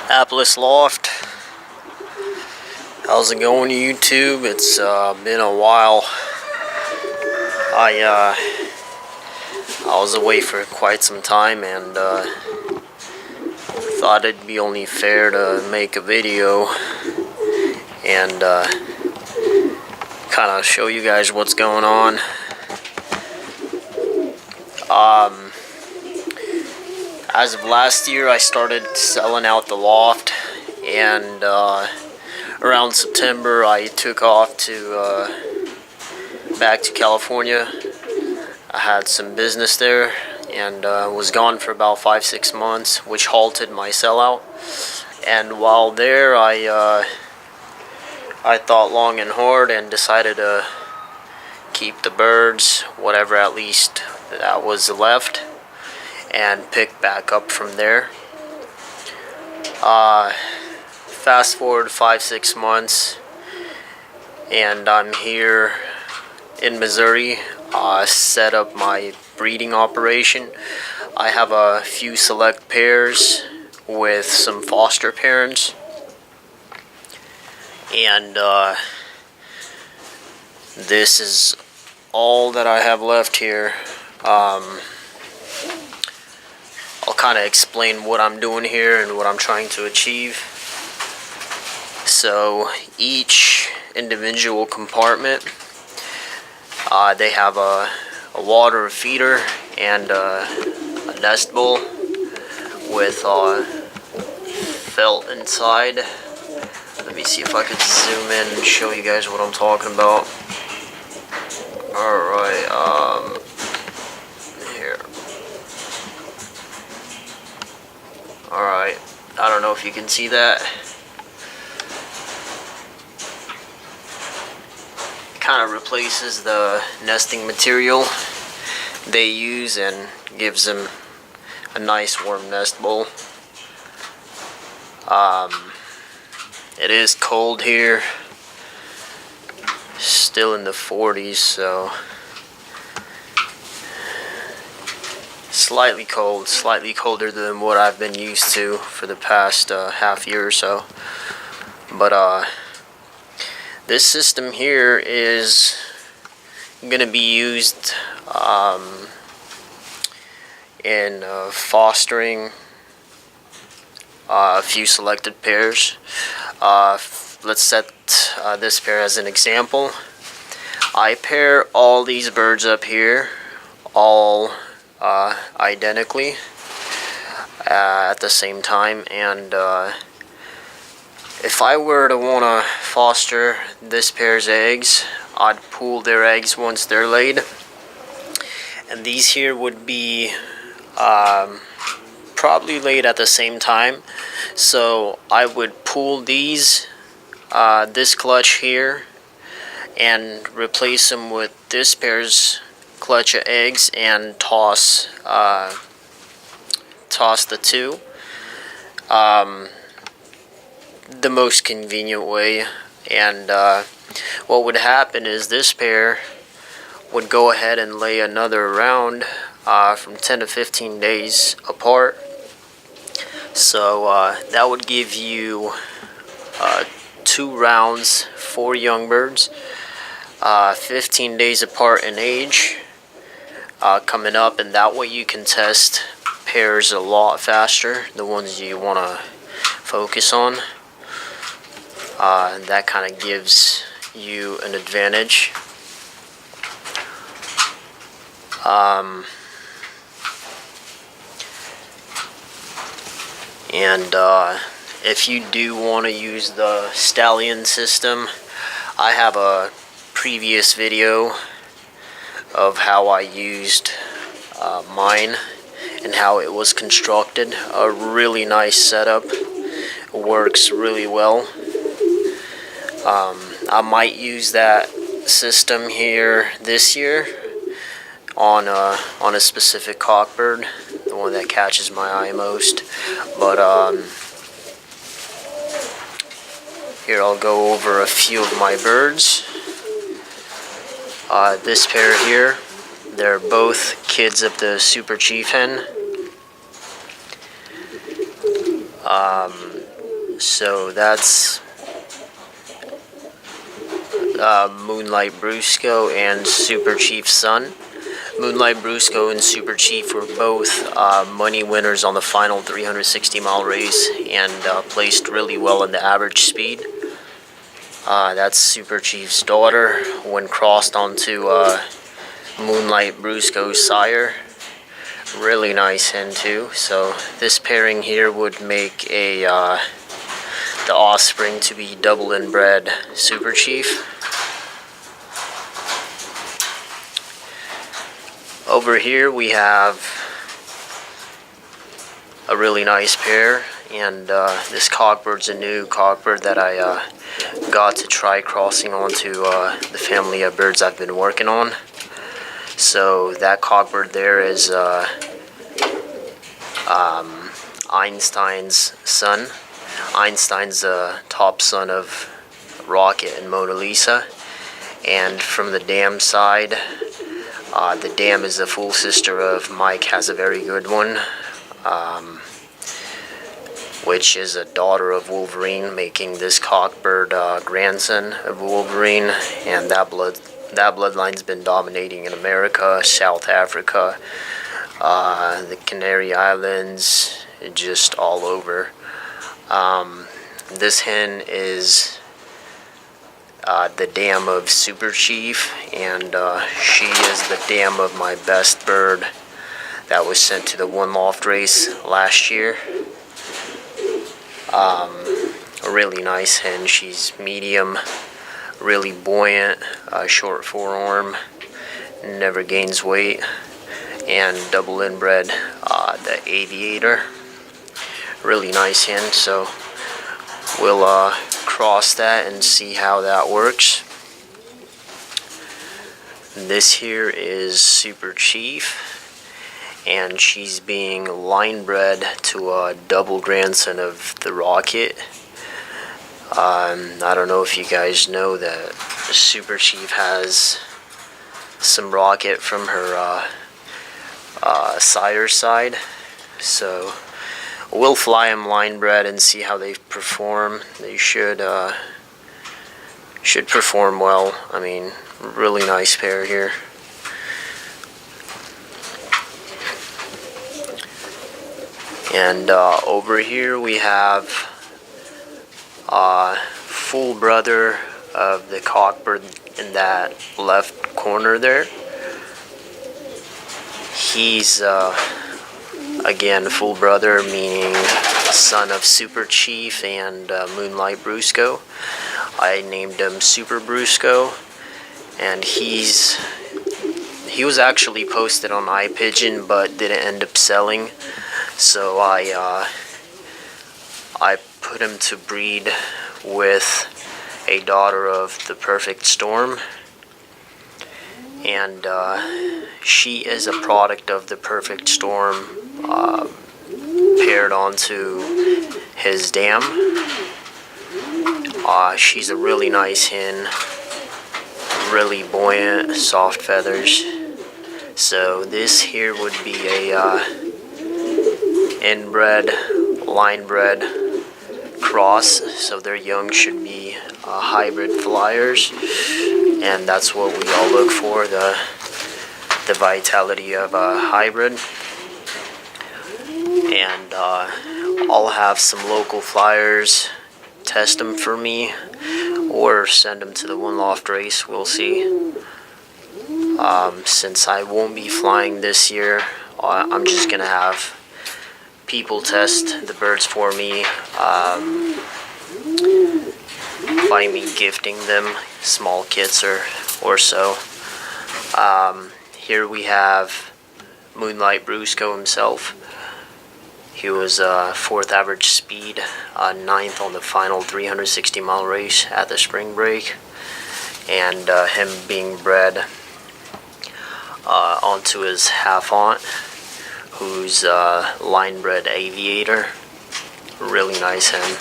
Applis Loft. How's it going, YouTube? It's been a while. I was away for quite some time, and thought it'd be only fair to make a video and kind of show you guys what's going on. As of last year, I started selling out the loft, and around September, I took off to back to California. I had some business there, and was gone for about 5-6 months, which halted my sellout. And while there, I thought long and hard and decided to keep the birds, whatever at least that was left, and pick back up from there. Fast forward 5-6 months, and I'm here in Missouri. Set up my breeding operation. I have a few select pairs with some foster parents, and this is all that I have left here. I'll kind of explain what I'm doing here and what I'm trying to achieve. So each individual compartment, they have a water feeder and a nest bowl with felt inside. Let me see if I could zoom in and show you guys what I'm talking about. Alright, here. Alright, I don't know if you can see that. It kind of replaces the nesting material they use and gives them a nice warm nest bowl. It is cold here, still in the 40s, so slightly cold, slightly colder than what I've been used to for the past half year or so. But this system here is going to be used in fostering a few selected pairs. Let's set this pair as an example. I pair all these birds up here, all identically at the same time, and if I were to want to foster this pair's eggs, I'd pool their eggs once they're laid, and these here would be probably laid at the same time. So I would pool these, this clutch here, and replace them with this pair's clutch of eggs and toss the two. The most convenient way. And what would happen is this pair would go ahead and lay another round from 10 to 15 days apart. So that would give you 2 rounds, 4 young birds, 15 days apart in age coming up, and that way you can test pairs a lot faster, the ones you want to focus on. And that kind of gives you an advantage. And if you do want to use the stallion system, I have a previous video of how I used mine and how it was constructed. A really nice setup. It works really well. I might use that system here this year on a specific cockbird, the one that catches my eye most. But here I'll go over a few of my birds. This pair here, they're both kids of the Super Chief Hen. So that's Moonlight Brusco and Super Chief's son. Moonlight Brusco and Super Chief were both money winners on the final 360-mile race and placed really well in the average speed. That's Super Chief's daughter when crossed onto Moonlight Brusco's sire. Really nice hen too. So this pairing here would make the offspring to be double inbred Super Chief. Over here we have a really nice pair, and this cockbird's a new cockbird that I got to try crossing onto the family of birds I've been working on. So that cockbird there is Einstein's son. Einstein's the top son of Rocket and Mona Lisa, and from the dam side, the dam is the full sister of Mike Has a Very Good One, which is a daughter of Wolverine, making this cockbird grandson of Wolverine. And that bloodline's been dominating in America, South Africa, the Canary Islands, just all over. This hen is the dam of Super Chief, and she is the dam of my best bird that was sent to the One Loft race last year. A really nice hen. She's medium, really buoyant, short forearm, never gains weight, and double inbred, the Aviator. Really nice hen. So we'll cross that and see how that works. This here is Super Chief, and she's being line bred to a double grandson of the Rocket. I don't know if you guys know that Super Chief has some Rocket from her sire's side, so we'll fly them line bred and see how they perform. They should perform well. I mean, really nice pair here. And over here we have full brother of the cockbird in that left corner there. He's again full brother, meaning son of Super Chief and Moonlight Brusco. I named him Super Brusco, and he was actually posted on Pigeon but didn't end up selling, so I put him to breed with a daughter of the Perfect Storm, and she is a product of the Perfect Storm paired onto his dam. She's a really nice hen, really buoyant, soft feathers. So this here would be a inbred, line bred cross, so their young should be hybrid flyers, and that's what we all look for, the vitality of a hybrid. And I'll have some local flyers test them for me, or send them to the One Loft race. We'll see. Since I won't be flying this year, I'm just gonna have people test the birds for me, by me gifting them small kits or so. Here we have Moonlight Brusco himself. He was 4th average speed, 9th on the final 360-mile race at the spring break, and him being bred onto his half-aunt, who's line bred Aviator. Really nice hen.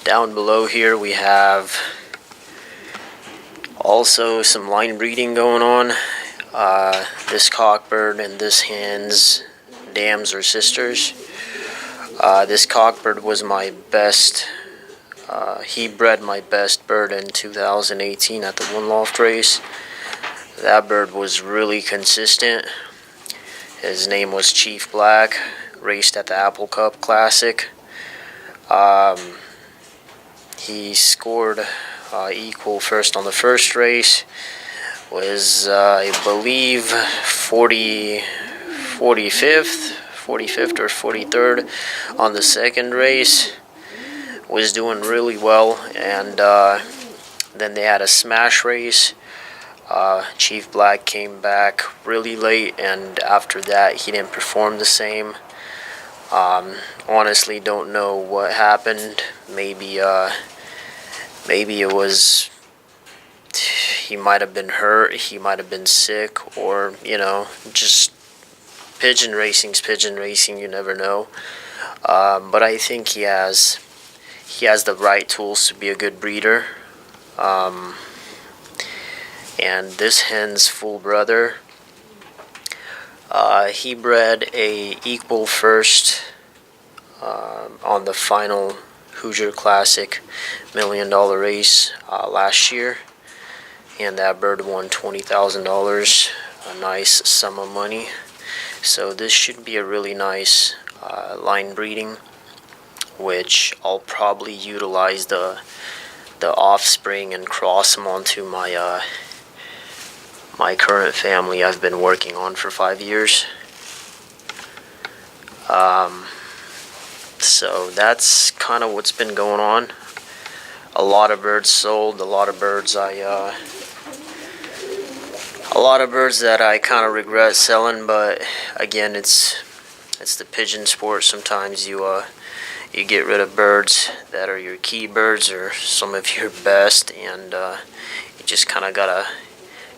Down below here we have also some line breeding going on. This cockbird and this hen's dams are sisters. This cockbird was my best. He bred my best bird in 2018 at the One Loft race. That bird was really consistent. His name was Chief Black. Raced at the Apple Cup Classic. He scored equal first on the first race. Was I believe 45th or 43rd on the second race. Was doing really well, and then they had a smash race. Chief Black came back really late, and after that he didn't perform the same. Honestly, don't know what happened. Maybe it was, he might have been hurt, he might have been sick, or just pigeon racing's pigeon racing. You never know. But I think he has the right tools to be a good breeder. And this hen's full brother, he bred a equal first on the final Hoosier Classic $1 million race last year, and that bird won $20,000, a nice sum of money. So this should be a really nice line breeding, which I'll probably utilize the offspring and cross them onto my my current family I've been working on for 5 years. So that's kind of what's been going on. A lot of birds sold, a lot of birds that I kind of regret selling, but again, it's the pigeon sport. Sometimes you get rid of birds that are your key birds or some of your best, and you just kind of gotta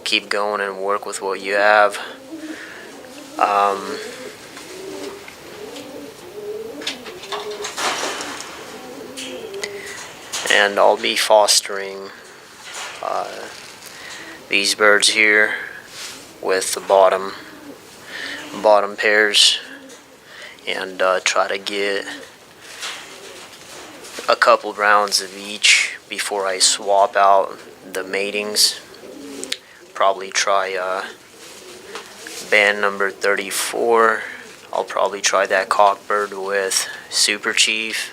keep going and work with what you have. And I'll be fostering these birds here with the bottom pairs, and try to get a couple rounds of each before I swap out the matings. Probably try band number 34. I'll probably try that cockbird with Super Chief,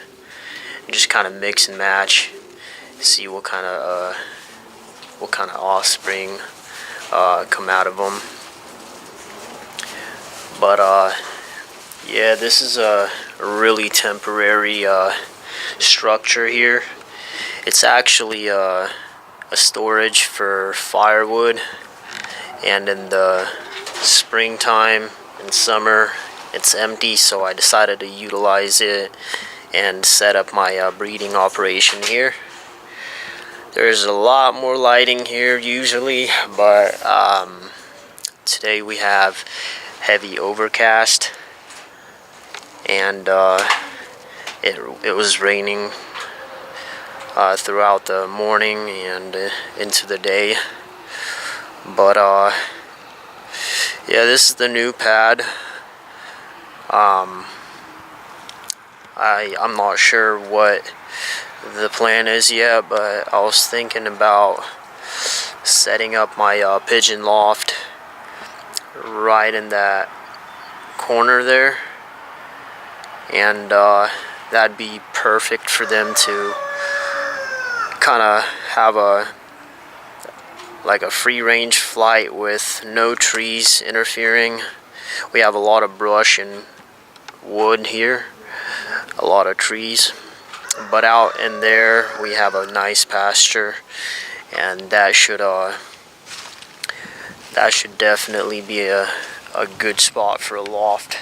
and just kind of mix and match, see what kind of offspring come out of them. But yeah, this is a really temporary structure here. It's actually a storage for firewood, and in the springtime and summer it's empty, so I decided to utilize it and set up my breeding operation here. There's a lot more lighting here usually, but today we have heavy overcast, and it was raining throughout the morning and into the day. But yeah, this is the new pad. I'm not sure what the plan is yet, but I was thinking about setting up my pigeon loft right in that corner there, and that'd be perfect for them to kind of have a free range flight with no trees interfering. We have a lot of brush and wood here, a lot of trees, but out in there we have a nice pasture, and that should definitely be a good spot for a loft.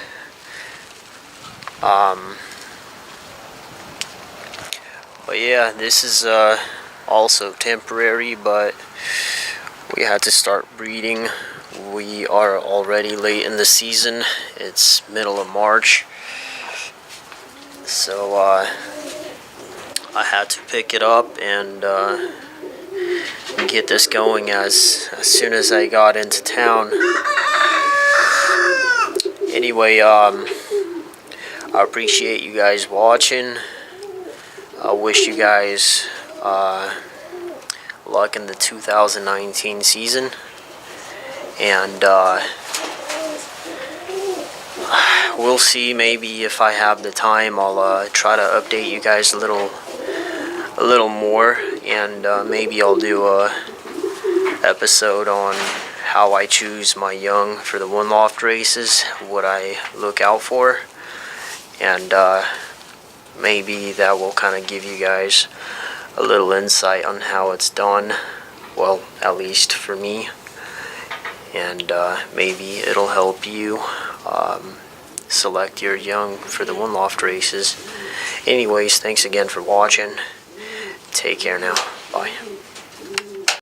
But yeah, this is also temporary, but we had to start breeding. We are already late in the season. It's middle of March, so I had to pick it up and get this going as soon as I got into town. Anyway, I appreciate you guys watching. I wish you guys luck in the 2019 season, and we'll see. Maybe if I have the time, I'll try to update you guys a little more, and maybe I'll do a episode on how I choose my young for the one loft races, what I look out for, and maybe that will kind of give you guys a little insight on how it's done, well, at least for me, and maybe it'll help you select your young for the one loft races. Anyways, thanks again for watching. Take care now. Bye.